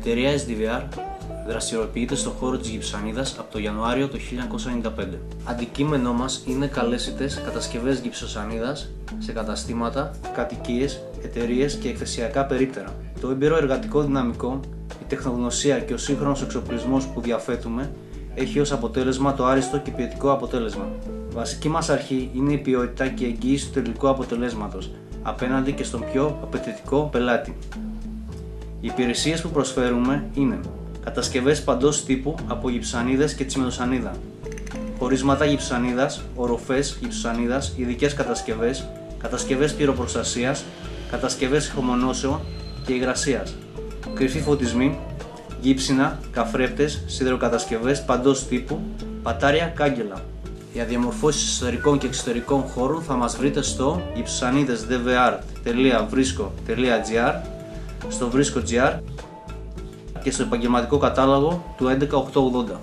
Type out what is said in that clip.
εταιρεία SDVR δραστηριοποιείται στον χώρο της γυψοσανίδας από το Ιανουάριο του 1995. Αντικείμενό μας είναι καλέσιτες κατασκευές γυψοσανίδας σε καταστήματα, κατοικίες, εταιρείες και εκθεσιακά περίπτερα. Το έμπειρο εργατικό δυναμικό, η τεχνογνωσία και ο σύγχρονος εξοπλισμός που διαθέτουμε έχει ως αποτέλεσμα το άριστο και ποιοτικό αποτέλεσμα. Βασική μας αρχή είναι η ποιότητα και η εγγύηση του τελικού αποτελέσματος απέναντι και στον πιο απαιτητικό πελάτη. Οι υπηρεσίες που προσφέρουμε είναι κατασκευές παντός τύπου από γυψοσανίδες και τσιμεντοσανίδα, χωρίσματα γυψοσανίδας, οροφές γυψοσανίδας, ειδικές κατασκευές, κατασκευές πυροπροστασίας, κατασκευές ηχομονώσεων και υγρασίας, κρυφοί φωτισμοί, γύψινα, καφρέπτες, σιδεροκατασκευές παντός τύπου, πατάρια, κάγκελα. Για διαμορφώσεις εσωτερικών και εξωτερικών χώρων θα μας βρείτε στο gypsosanides.vr.vrisko.gr, στο Vrisko.gr και στο επαγγελματικό κατάλογο του 11880.